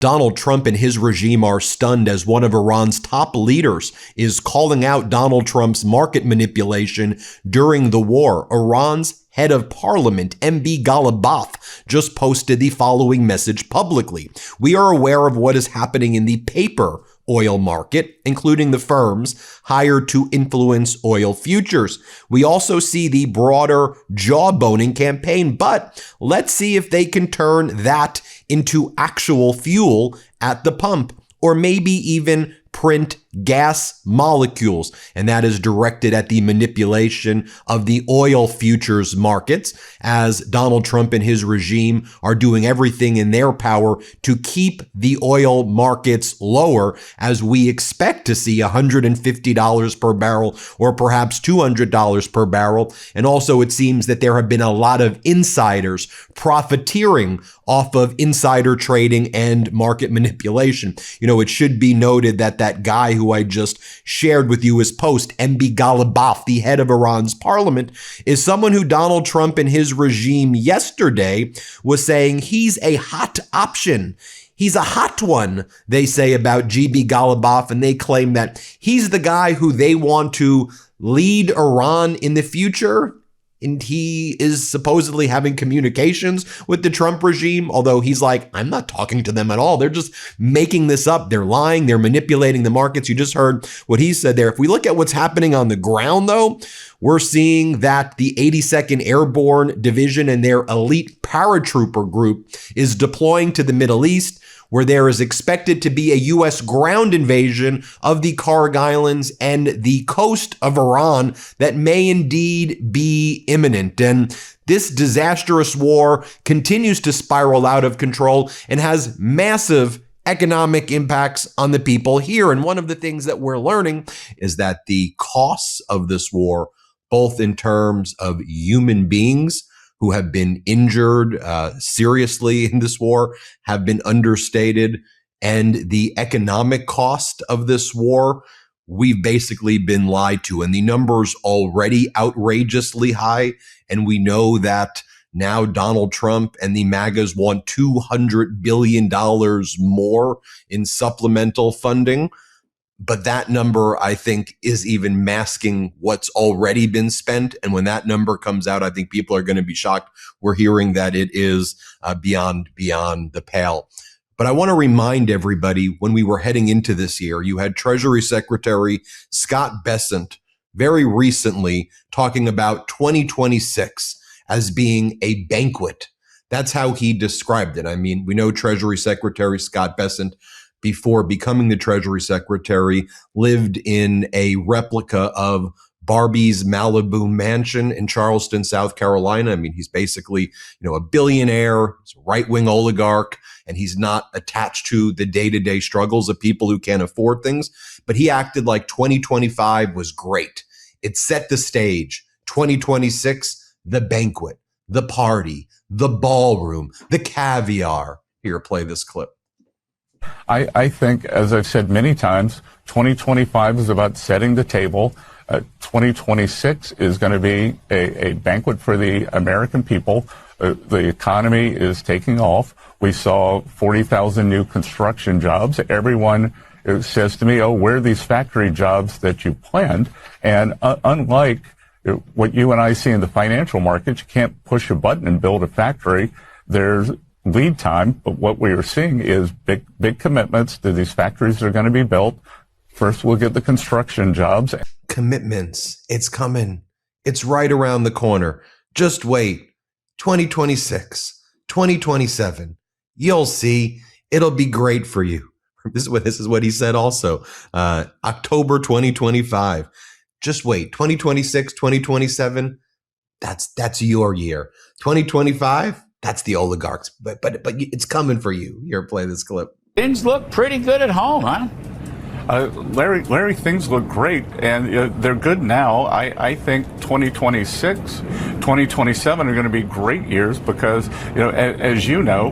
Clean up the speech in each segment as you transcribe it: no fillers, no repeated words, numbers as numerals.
Donald Trump and his regime are stunned as one of Iran's top leaders is calling out Donald Trump's market manipulation during the war. Iran's head of parliament, MB Ghalibaf, just posted the following message publicly. We are aware of what is happening in the paper oil market, including the firms hired to influence oil futures. We also see the broader jawboning campaign, but let's see if they can turn that into actual fuel at the pump, or maybe even print gas molecules. And that is directed at the manipulation of the oil futures markets, as Donald Trump and his regime are doing everything in their power to keep the oil markets lower, as we expect to see $150 per barrel or perhaps $200 per barrel. And also it seems that there have been a lot of insiders profiteering off of insider trading and market manipulation. You know, it should be noted that that guy who I just shared with you his post, MB Ghalibaf, the head of Iran's parliament, is someone who Donald Trump and his regime yesterday was saying he's a hot option. He's a hot one, they say about GB Ghalibaf, and they claim that he's the guy who they want to lead Iran in the future. And he is supposedly having communications with the Trump regime, although he's like, I'm not talking to them at all. They're just making this up. They're lying. They're manipulating the markets. You just heard what he said there. If we look at what's happening on the ground, though, we're seeing that the 82nd Airborne Division and their elite paratrooper group is deploying to the Middle East, where there is expected to be a U.S. ground invasion of the Karg Islands and the coast of Iran that may indeed be imminent. And this disastrous war continues to spiral out of control and has massive economic impacts on the people here. And one of the things that we're learning is that the costs of this war, both in terms of human beings who have been injured seriously in this war, have been understated. And the economic cost of this war, we've basically been lied to. And the number's already outrageously high. And we know that now Donald Trump and the MAGAs want $200 billion more in supplemental funding. But that number, I think, is even masking what's already been spent. And when that number comes out, I think people are going to be shocked. We're hearing that it is beyond the pale. But I want to remind everybody, when we were heading into this year, you had Treasury Secretary Scott Bessent very recently talking about 2026 as being a banquet. That's how he described it. I mean, we know Treasury Secretary Scott Bessent, before becoming the Treasury Secretary, lived in a replica of Barbie's Malibu mansion in Charleston, South Carolina. I mean, he's basically, a billionaire, he's a right-wing oligarch, and he's not attached to the day-to-day struggles of people who can't afford things. But he acted like 2025 was great. It set the stage. 2026, the banquet, the party, the ballroom, the caviar. Here, play this clip. I think, as I've said many times, 2025 is about setting the table. 2026 is going to be a banquet for the American people. The economy is taking off. We saw 40,000 new construction jobs. Everyone says to me, oh, where are these factory jobs that you planned? And unlike what you and I see in the financial markets, you can't push a button and build a factory. There's lead time, but what we are seeing is big commitments to these factories that are going to be built. First, we'll get the construction jobs. Commitments. It's coming. It's right around the corner. Just wait. 2026, 2027. You'll see. It'll be great for you. This is what he said also. October 2025. Just wait. 2026, 2027. That's your year. 2025. That's the oligarchs, but it's coming for you. Here, play this clip. Things look pretty good at home, huh? Larry, things look great, and they're good now. I think 2026, 2027 are going to be great years because, as you know,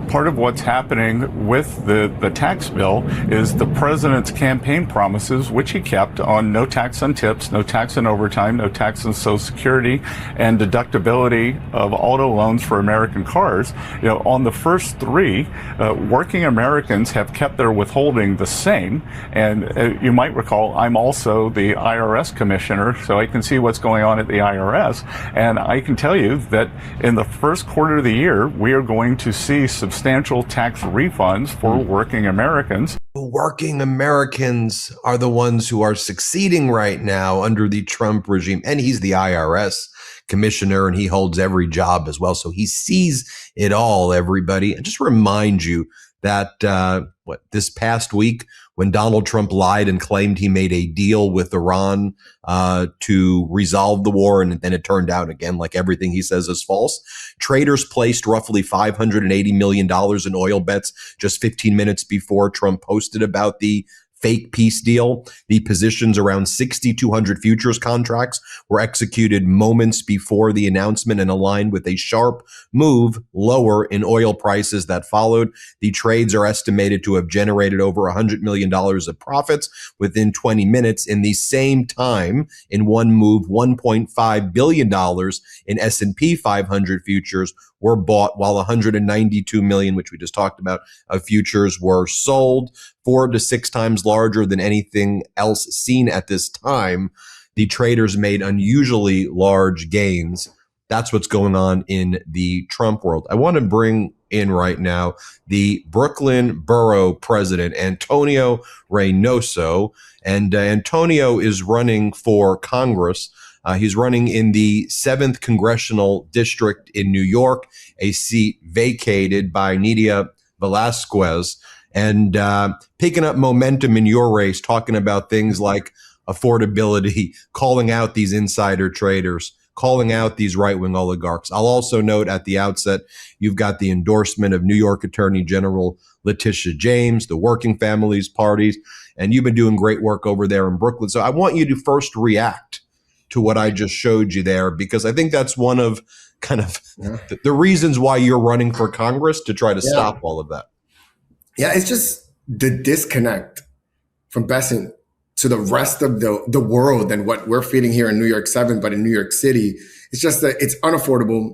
part of what's happening with the tax bill is the president's campaign promises, which he kept on no tax on tips, no tax on overtime, no tax on Social Security, and deductibility of auto loans for American cars. On the first three, working Americans have kept their withholding the same. And you might recall, I'm also the IRS commissioner, so I can see what's going on at the IRS. And I can tell you that in the first quarter of the year, we are going to see substantial tax refunds for working Americans. Working Americans are the ones who are succeeding right now under the Trump regime. And he's the IRS commissioner and he holds every job as well. So he sees it all, everybody. And just remind you that this past week, when Donald Trump lied and claimed he made a deal with Iran to resolve the war, and then it turned out, again, like everything he says is false. Traders placed roughly $580 million in oil bets just 15 minutes before Trump posted about the fake peace deal. The positions around 6,200 futures contracts were executed moments before the announcement and aligned with a sharp move lower in oil prices that followed. The trades are estimated to have generated over $100 million of profits within 20 minutes. In the same time, in one move, $1.5 billion in S&P 500 futures were bought, while 192 million, which we just talked about, of futures were sold, 4 to 6 times larger than anything else seen at this time. The traders made unusually large gains. That's what's going on in the Trump world. I want to bring in right now the Brooklyn Borough president, Antonio Reynoso. And Antonio is running for Congress. He's running in the 7th Congressional District in New York, a seat vacated by Nydia Velasquez, and picking up momentum in your race, talking about things like affordability, calling out these insider traders, calling out these right-wing oligarchs. I'll also note at the outset, you've got the endorsement of New York Attorney General Letitia James, the Working Families Party, and you've been doing great work over there in Brooklyn. So I want you to first react to what I just showed you there, because I think that's one of kind of the reasons why you're running for Congress, to try to stop all of that. Yeah, it's just the disconnect from Besant to the rest of the world and what we're feeling here in New York 7, but in New York City. It's just that it's unaffordable.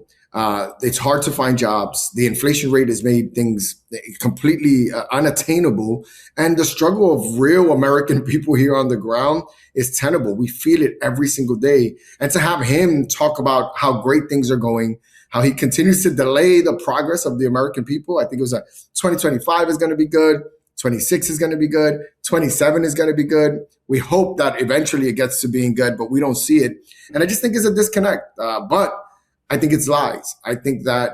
It's hard to find jobs. The inflation rate has made things completely unattainable. And the struggle of real American people here on the ground is tenable. We feel it every single day. And to have him talk about how great things are going, how he continues to delay the progress of the American people. I think it was 2025 is going to be good. 26 is going to be good. 27 is going to be good. We hope that eventually it gets to being good, but we don't see it. And I just think it's a disconnect. But I think it's lies. I think that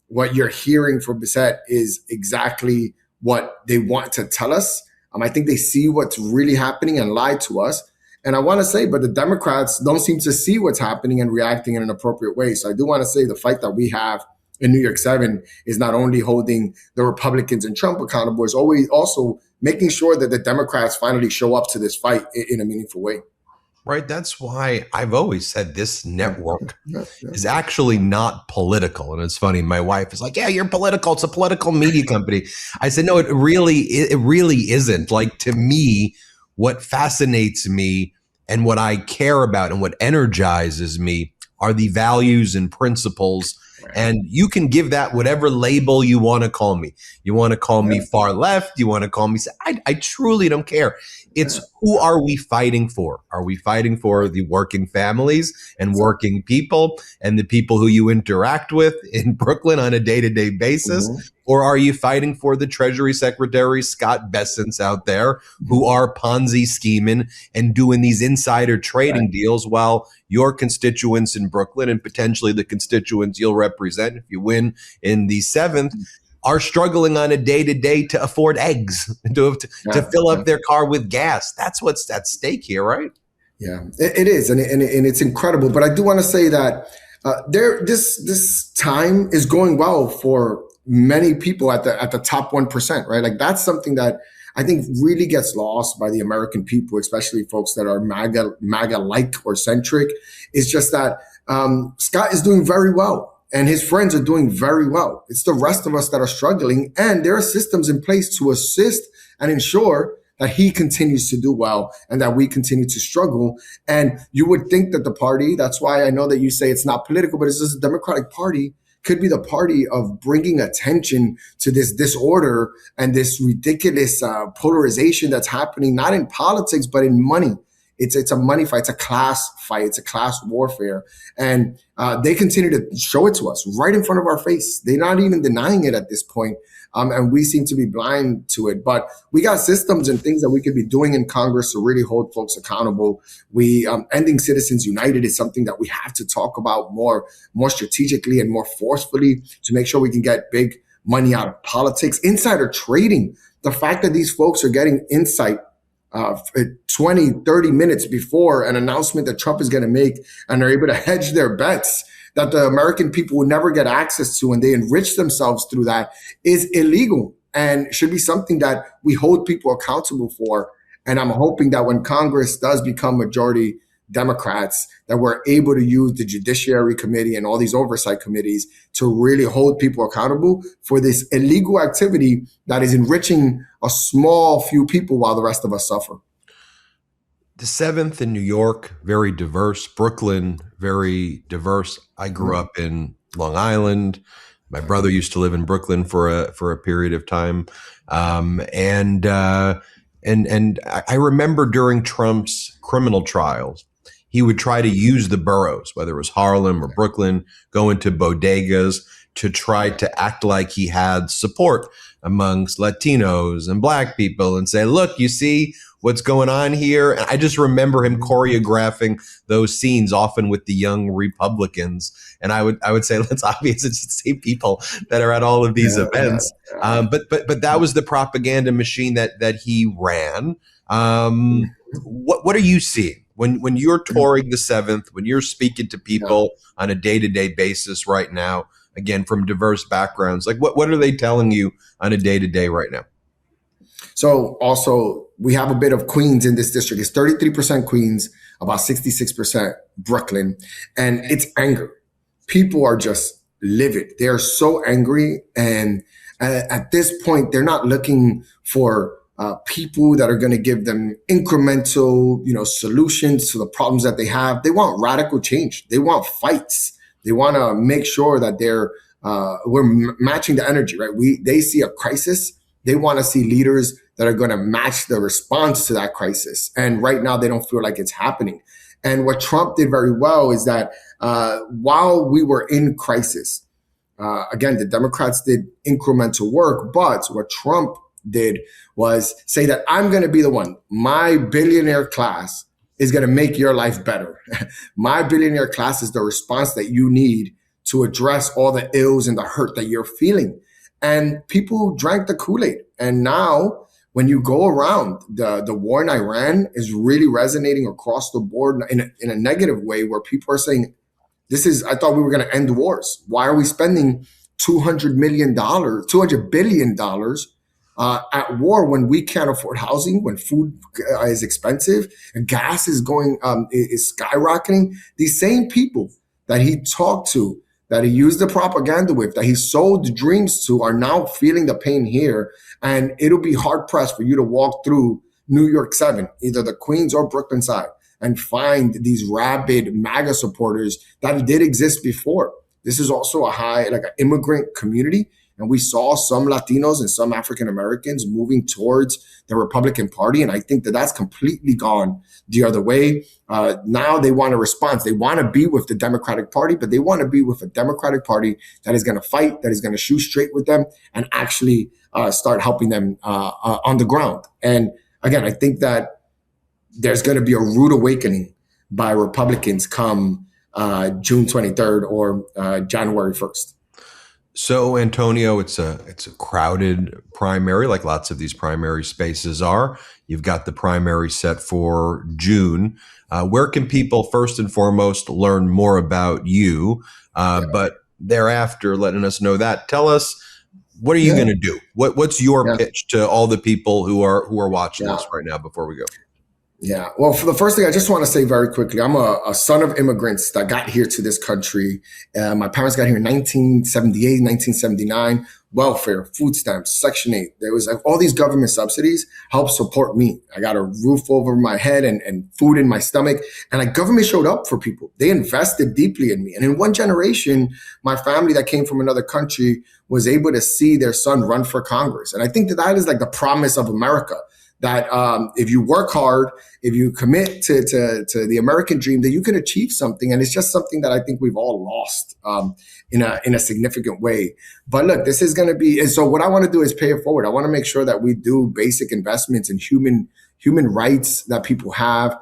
what you're hearing from Bissett is exactly what they want to tell us. I think they see what's really happening and lie to us. And I want to say, but the Democrats don't seem to see what's happening and reacting in an appropriate way. So I do want to say the fight that we have in New York 7 is not only holding the Republicans and Trump accountable, it's always also making sure that the Democrats finally show up to this fight in a meaningful way. Right. That's why I've always said this network is actually not political. And it's funny. My wife is like, yeah, you're political. It's a political media company. I said, no, it really isn't. Like, to me, what fascinates me and what I care about and what energizes me are the values and principles. And you can give that whatever label you want to call me. You want to call me far left. You want to call me. I truly don't care. It's who are we fighting for? Are we fighting for the working families and working people and the people who you interact with in Brooklyn on a day-to-day basis? Or are you fighting for the Treasury Secretary, Scott Bessents out there, who are Ponzi scheming and doing these insider trading deals while your constituents in Brooklyn and potentially the constituents you'll represent if you win in the 7th are struggling on a day-to-day to afford eggs, to fill up their car with gas? That's what's at stake here, right? Yeah, it is. And it's incredible. But I do want to say that this time is going well for many people at the top 1%, right? Like, that's something that I think really gets lost by the American people, especially folks that are MAGA-like or centric. It's just that Scott is doing very well. and his friends are doing very well. It's the rest of us that are struggling, and there are systems in place to assist and ensure that he continues to do well and that we continue to struggle. And you would think that the party, that's why I know that you say it's not political, but it's just the Democratic Party could be the party of bringing attention to this disorder and this ridiculous polarization that's happening, not in politics, but in money. It's a money fight. It's a class fight. It's a class warfare. And they continue to show it to us right in front of our face. They're not even denying it at this point. And we seem to be blind to it. But we got systems and things that we could be doing in Congress to really hold folks accountable. Ending Citizens United is something that we have to talk about more strategically and more forcefully to make sure we can get big money out of politics. Insider trading, the fact that these folks are getting insight 20, 30 minutes before an announcement that Trump is going to make, and they're able to hedge their bets that the American people will never get access to, and they enrich themselves through that, is illegal and should be something that we hold people accountable for. And I'm hoping that when Congress does become majority Democrats, that we're able to use the Judiciary Committee and all these oversight committees to really hold people accountable for this illegal activity that is enriching a small few people while the rest of us suffer. The 7th in New York, very diverse. Brooklyn, very diverse. I grew up in Long Island. My brother used to live in Brooklyn for a period of time. And I remember during Trump's criminal trials, he would try to use the boroughs, whether it was Harlem or Brooklyn, go into bodegas to try to act like he had support amongst Latinos and Black people and say, look, you see what's going on here? And I just remember him choreographing those scenes, often with the young Republicans. And I would say, it's obvious it's the same people that are at all of these events. But that was the propaganda machine that he ran. What are you seeing when you're touring the 7th, when you're speaking to people on a day-to-day basis right now, again, from diverse backgrounds? Like what are they telling you on a day-to-day right now? So also, we have a bit of Queens in this district. It's 33% Queens, about 66% Brooklyn. And it's anger. People are just livid. They are so angry. And at this point, they're not looking for people that are going to give them incremental, solutions to the problems that they have. They want radical change. They want fights. They want to make sure that we're matching the energy, right? They see a crisis. They want to see leaders that are going to match the response to that crisis. And right now, they don't feel like it's happening. And what Trump did very well is that while we were in crisis, again, the Democrats did incremental work, but what Trump did was say that I'm going to be the one. My billionaire class is going to make your life better. My billionaire class is the response that you need to address all the ills and the hurt that you're feeling. And people drank the Kool-Aid. And now when you go around, the war in Iran is really resonating across the board in a negative way, where people are saying, I thought we were going to end wars. Why are we spending $200 billion at war when we can't afford housing, when food is expensive and gas is is skyrocketing? These same people that he talked to, that he used the propaganda with, that he sold dreams to, are now feeling the pain here. And it'll be hard pressed for you to walk through New York 7, either the Queens or Brooklyn side, and find these rabid MAGA supporters that did exist before. This is also an immigrant community. And we saw some Latinos and some African Americans moving towards the Republican Party. And I think that that's completely gone the other way. Now they want a response. They want to be with the Democratic Party, but they want to be with a Democratic Party that is going to fight, that is going to shoot straight with them, and actually start helping them on the ground. And again, I think that there's going to be a rude awakening by Republicans come June 23rd or January 1st. So, Antonio, it's a crowded primary, like lots of these primary spaces are. You've got the primary set for June. Where can people first and foremost learn more about you? But thereafter, letting us know that, tell us, what are you going to do? What's your pitch to all the people who are watching us right now before we go? Yeah. Well, for the first thing, I just want to say very quickly, I'm a son of immigrants that got here to this country. My parents got here in 1978, 1979. Welfare, food stamps, Section 8. There was like all these government subsidies helped support me. I got a roof over my head and food in my stomach. And like government showed up for people. They invested deeply in me. And in one generation, my family that came from another country was able to see their son run for Congress. And I think that is like the promise of America. That if you work hard, if you commit to the American dream, that you can achieve something. And it's just something that I think we've all lost in a significant way. But look, this is going to be, and so what I want to do is pay it forward. I want to make sure that we do basic investments in human rights that people have.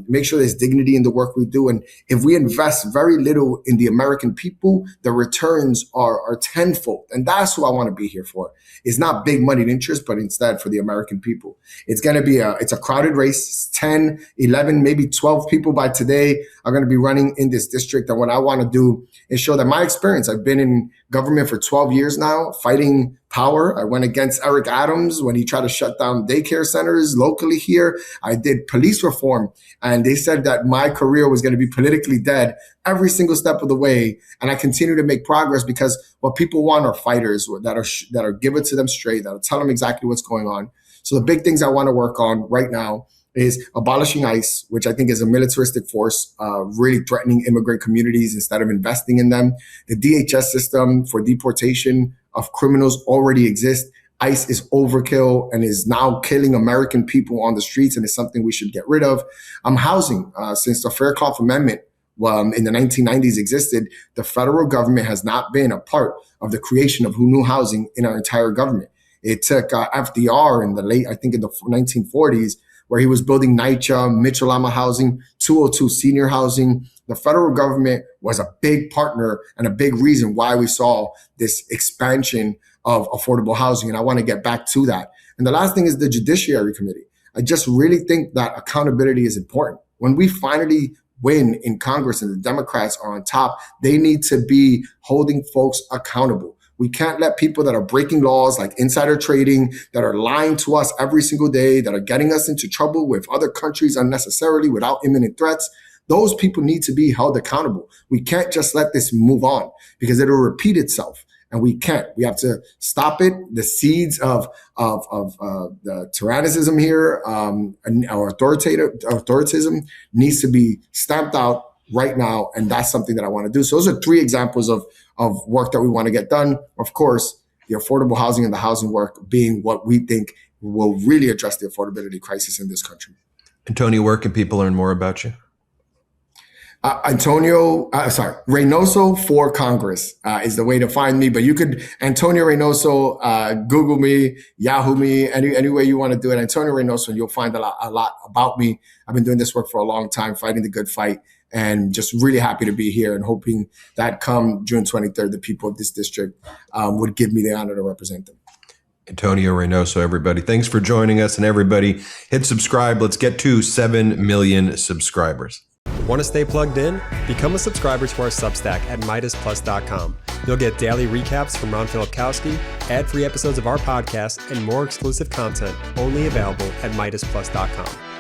Make sure there's dignity in the work we do. And if we invest very little in the American people, the returns are tenfold. And that's who I want to be here for. It's not big moneyed interest, but instead for the American people. It's going to be it's a crowded race. 10, 11, maybe 12 people by today are going to be running in this district. And what I want to do is show that my experience, I've been in government for 12 years now, fighting power. I went against Eric Adams when he tried to shut down daycare centers locally here. I did police reform, and they said that my career was going to be politically dead every single step of the way. And I continue to make progress because what people want are fighters that are give it to them straight, that'll tell them exactly what's going on. So the big things I want to work on right now is abolishing ICE, which I think is a militaristic force, really threatening immigrant communities instead of investing in them. The DHS system for deportation of criminals already exists. ICE is overkill and is now killing American people on the streets, and it's something we should get rid of. Housing, since the Fairclough Amendment in the 1990s existed, the federal government has not been a part of the creation of new housing in our entire government. It took FDR in the 1940s, where he was building NYCHA, Mitchell-Lama housing, 202 senior housing. The federal government was a big partner and a big reason why we saw this expansion of affordable housing. And I want to get back to that. And the last thing is the Judiciary Committee. I just really think that accountability is important. When we finally win in Congress and the Democrats are on top, they need to be holding folks accountable. We can't let people that are breaking laws like insider trading, that are lying to us every single day, that are getting us into trouble with other countries unnecessarily without imminent threats. Those people need to be held accountable. We can't just let this move on because it'll repeat itself. And we can't. We have to stop it. The seeds of the tyrannicism here, and our authoritism needs to be stamped out right now. And that's something that I want to do. So those are 3 examples of work that we want to get done. Of course, the affordable housing and the housing work being what we think will really address the affordability crisis in this country. Antonio, where can people learn more about you? Reynoso for Congress is the way to find me. But you could, Antonio Reynoso, Google me, Yahoo me, any way you want to do it. Antonio Reynoso, and you'll find a lot about me. I've been doing this work for a long time, fighting the good fight, and just really happy to be here and hoping that come June 23rd, the people of this district would give me the honor to represent them. Antonio Reynoso, everybody. Thanks for joining us, and everybody hit subscribe. Let's get to 7 million subscribers. Want to stay plugged in? Become a subscriber to our Substack at MeidasPlus.com. You'll get daily recaps from Ron Filipkowski, ad-free episodes of our podcast, and more exclusive content only available at MeidasPlus.com.